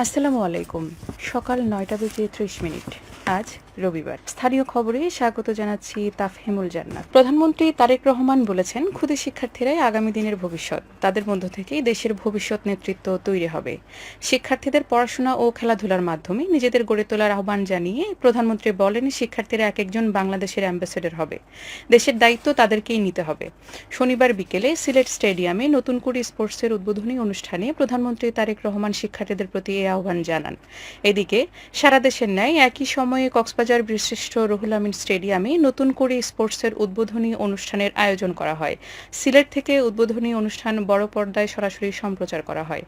আসসালামু আলাইকুম। সকাল ৯টা বেজে ৩০ মিনিট। আজ রবিবার। স্থানীয় খবরে স্বাগত জানাচ্ছি তাফহিমুল জান্নাত। প্রধানমন্ত্রী তারেক রহমান বলেছেন, ক্ষুদে শিক্ষার্থীরাই আগামী দিনের ভবিষ্যৎ। তাদের মধ্য থেকেই দেশের ভবিষ্যৎ নেতৃত্ব তৈরি হবে। শিক্ষার্থীদের পড়াশোনা ও খেলাধুলার মাধ্যমে নিজেদের গড়ে তোলার আহ্বান জানিয়ে প্রধানমন্ত্রী বলেন, শিক্ষার্থীরা এক একজন বাংলাদেশের অ্যাম্বাসেডর হবে। দেশের দায়িত্ব তাদেরকেই নিতে হবে। শনিবার বিকেলে সিলেট স্টেডিয়ামে নতুন করে স্পোর্টসের উদ্বোধনী অনুষ্ঠানে প্রধানমন্ত্রী তারেক রহমান শিক্ষার্থীদের প্রতি এই আহ্বান জানান। এদিকে সারা দেশের ন্যায় একই সময়ে কক্সবাজার বীরশ্রেষ্ঠ রুহুল আমিন স্টেডিয়ামে নতুন করে স্পোর্টসের উদ্বোধনী অনুষ্ঠানের আয়োজন করা হয়। সিলেট থেকে উদ্বোধনী অনুষ্ঠান বড় পর্দায় সরাসরি সম্প্রচার করা হয়।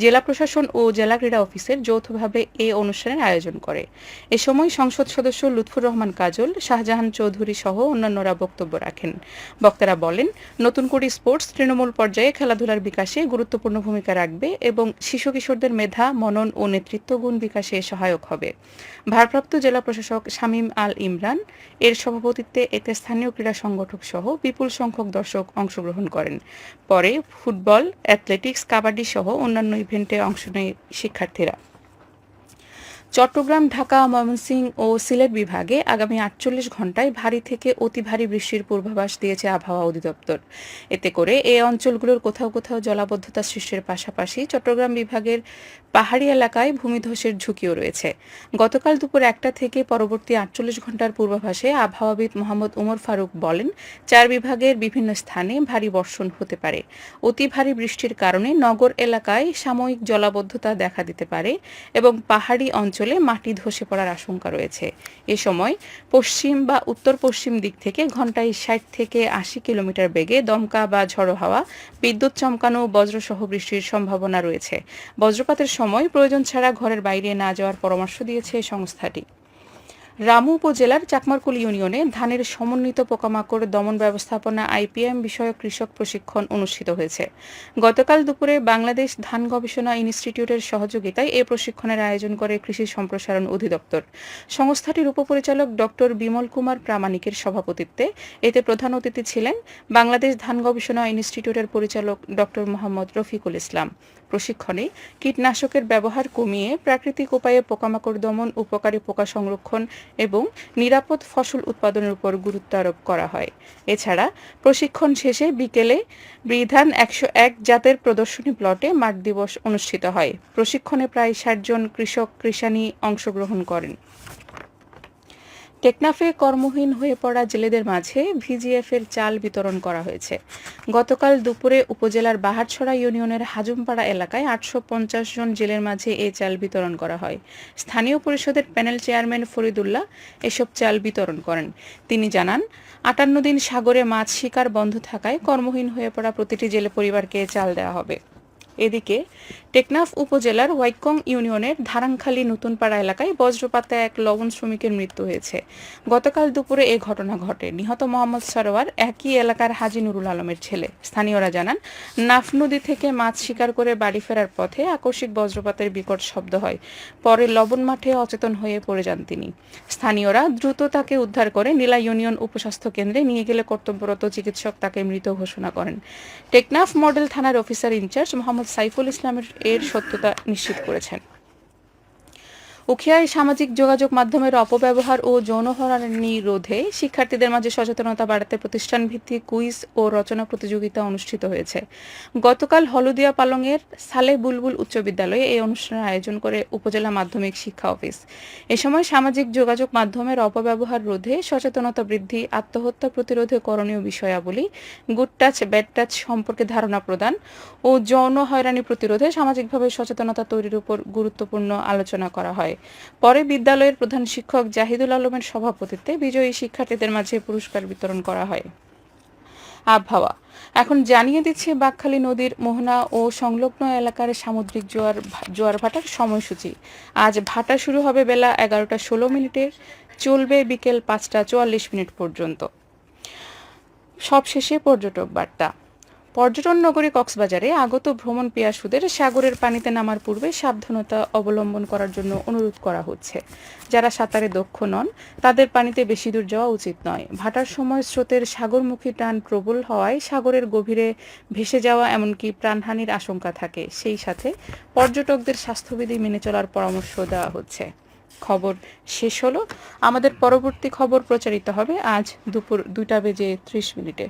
জেলা প্রশাসন ও জেলা ক্রীড়া অফিসের যৌথভাবে এই অনুষ্ঠানের আয়োজন করে। এ সময় সংসদ সদস্য লুৎফুর রহমান কাজল, শাহজাহান চৌধুরী সহ অন্যান্যরা বক্তব্য রাখেন। বক্তারা বলেন, নতুন করে স্পোর্টস তৃণমূল পর্যায়ে খেলাধুলার বিকাশে গুরুত্বপূর্ণ ভূমিকা রাখবে এবং শিশু কিশোরদের মেধা, মনন ও নেতৃত্ব গুণ বিকাশে সহায়ক হবে। ভারপ্রাপ্ত জেলা প্রশাসক শামীম আল ইমরান এর সভাপতিত্বে এতে স্থানীয় ক্রীড়া সংগঠক সহ বিপুল সংখ্যক দর্শক অংশগ্রহণ করেন। পরে ফুটবল, অ্যাথলেটিক্স, কাবাডি সহ অন্যান্য ইভেন্টে অংশ নেয় শিক্ষার্থীরা। চট্টগ্রাম, ঢাকা, ময়মনসিংহ ও সিলেট বিভাগে আগামী ৪৮ ঘণ্টায় ভারী থেকে অতি ভারী বৃষ্টির পূর্বাভাস দিয়েছে আবহাওয়া অধিদপ্তর। এতে করে এই অঞ্চলগুলোর কোথাও কোথাও জলাবদ্ধতা সৃষ্টির পাশাপাশি চট্টগ্রাম বিভাগের পাহাড়ি এলাকায় ভূমিধসের ঝুঁকিও রয়েছে। গতকাল দুপুর ১টা থেকে পরবর্তী ৪৮ ঘণ্টার পূর্বাভাসে আবহাওয়াবিদ মোহাম্মদ উমর ফারুক বলেন, ৪ বিভাগের বিভিন্ন স্থানে ভারী বর্ষণ হতে পারে। অতি ভারী বৃষ্টির কারণে নগর এলাকায় সাময়িক জলাবদ্ধতা দেখা দিতে পারে এবং পাহাড়ি অঞ্চলে মাটি ধসে পড়ার আশঙ্কা রয়েছে। এ সময় পশ্চিম বা উত্তর পশ্চিম দিক থেকে ঘন্টায় ৬০ থেকে ৮০ কিলোমিটার বেগে দমকা বা ঝড়ো হাওয়া, বিদ্যুৎ চমকানো, বজ্রসহ বৃষ্টির সম্ভাবনা রয়েছে। বজ্রপাতের সময় প্রয়োজন ছাড়া ঘরের বাইরে না যাওয়ার পরামর্শ দিয়েছে সংস্থাটি। রামু উপজেলার চাকমারকুল ইউনিয়নে ধানের সমন্বিত পোকামাকড় দমন ব্যবস্থাপনা আইপিএম বিষয়ক কৃষক প্রশিক্ষণ অনুষ্ঠিত হয়েছে। গতকাল দুপুরে বাংলাদেশ ধান গবেষণা ইনস্টিটিউটের সহযোগিতায় এ প্রশিক্ষণের আয়োজন করে কৃষি সম্প্রসারণ অধিদপ্তর। সংস্থাটির উপপরিচালক ডক্টর বিমল কুমার প্রামাণিকের সভাপতিত্বে এতে প্রধান অতিথি ছিলেন বাংলাদেশ ধান গবেষণা ইনস্টিটিউটের পরিচালক ডক্টর মোহাম্মদ রফিকুল ইসলাম। প্রশিক্ষণে কীটনাশকের ব্যবহার কমিয়ে প্রাকৃতিক উপায়ে পোকামাকড় দমন, উপকারী পোকা সংরক্ষণ এবং নিরাপদ ফসল উৎপাদনের উপর গুরুত্ব আরোপ করা হয়। এছাড়া প্রশিক্ষণ শেষে বিকেলে বিধান ১০১ জাতের প্রদর্শনী প্লটে মাঠ দিবস অনুষ্ঠিত হয়। প্রশিক্ষণে প্রায় ৬০ জন কৃষক কৃষানী অংশগ্রহণ করেন। টেকনাফে কর্মহীন হয়ে পড়া জেলেদের মাঝে ভিজিএফের চাল বিতরণ করা হয়েছে। গতকাল দুপুরে উপজেলার বাহারছড়া ইউনিয়নের হাজুমপাড়া এলাকায় ৮৫০ জন জেলের মাঝে এই চাল বিতরণ করা হয়। স্থানীয় পরিষদের প্যানেল চেয়ারম্যান ফরিদুল্লাহ এসব চাল বিতরণ করেন। তিনি জানান, ৫৮ দিন সাগরে মাছ শিকার বন্ধ থাকায় কর্মহীন হয়ে পড়া প্রতিটি জেলে পরিবারকে চাল দেওয়া হবে। এদিকে টেকনাফ উপজেলার ওয়াইকং ইউনিয়নের ধারাংখালী নতুনপাড়া এলাকায় বজ্রপাতে এক লবণ শ্রমিকের মৃত্যু হয়েছে। গতকাল দুপুরে এ ঘটনা ঘটে। নিহত মোহাম্মদ সরোয়ার একই এলাকার হাজি নুরুল আলমের ছেলে। স্থানীয়রা জানান, নাফ নদী থেকে মাছ শিকার করে বাড়ি ফেরার পথে আকস্মিক বজ্রপাতের বিকট শব্দ হয়। পরে লবণ মাঠে অচেতন হয়ে পড়ে যান তিনি। স্থানীয়রা দ্রুত তাকে উদ্ধার করে নীলা ইউনিয়ন উপস্বাস্থ্য কেন্দ্রে নিয়ে গেলে কর্তব্যরত চিকিৎসক তাকে মৃত ঘোষণা করেন। টেকনাফ মডেল থানার অফিসার ইনচার্জ মোহাম্মদ সাইফুল ইসলামের এর সত্যতা নিশ্চিত করেছেন। উখিয়ায় সামাজিক যোগাযোগ মাধ্যমের অপব্যবহার ও যৌন হয়রানি রোধে শিক্ষার্থীদের মাঝে সচেতনতা বাড়াতে প্রতিষ্ঠানভিত্তিক কুইজ ও রচনা প্রতিযোগিতা অনুষ্ঠিত হয়েছে। গতকাল হলদিয়া পালংয়ের সালেহ বুলবুল উচ্চ বিদ্যালয়ে এই অনুষ্ঠানের আয়োজন করে উপজেলা মাধ্যমিক শিক্ষা অফিস। এ সময় সামাজিক যোগাযোগ মাধ্যমের অপব্যবহার রোধে, সচেতনতা বৃদ্ধি, আত্মহত্যা প্রতিরোধে করণীয় বিষয়াবলী, গুড টাচ ব্যাড টাচ সম্পর্কে ধারণা প্রদান ও যৌন হয়রানি প্রতিরোধে সামাজিকভাবে সচেতনতা তৈরির উপর গুরুত্বপূর্ণ আলোচনা করা হয়। পরে বিদ্যালয়ের প্রধান শিক্ষক জাহিদুল আলমের সভাপতিত্বে বিজয়ী শিক্ষার্থীদের মাঝে পুরস্কার বিতরণ করা হয়। আবহাওয়া এখন জানিয়ে দিচ্ছে বাঁকখালী নদীর মোহনা ও সংলগ্ন এলাকার সামুদ্রিক জোয়ার ভাটার সময়সূচি। আজ ভাটা শুরু হবে বেলা ১১টা ১৬ মিনিটে, চলবে বিকেল ৫টা ৪৪ মিনিট পর্যন্ত। সবশেষে পর্যটক বার্তা। পর্যটন নগরী কক্সবাজারে আগত ভ্রমণ পিয়াসুদের সাগরের পানিতে নামার পূর্বে সাবধানতা অবলম্বন করার জন্য অনুরোধ করা হচ্ছে। যারা সাঁতারে দক্ষ নন তাদের পানিতে বেশি দূর যাওয়া উচিত নয়। ভাটার সময় স্রোতের সাগরমুখী টান প্রবল হওয়ায় সাগরের গভীরে ভেসে যাওয়া এমনকি প্রাণহানির আশঙ্কা থাকে। সেই সাথে পর্যটকদের স্বাস্থ্যবিধি মেনে চলার পরামর্শ দেওয়া হচ্ছে। খবর শেষ হলো। আমাদের পরবর্তী খবর প্রচারিত হবে আজ দুপুর 2টা বেজে 30 মিনিটে।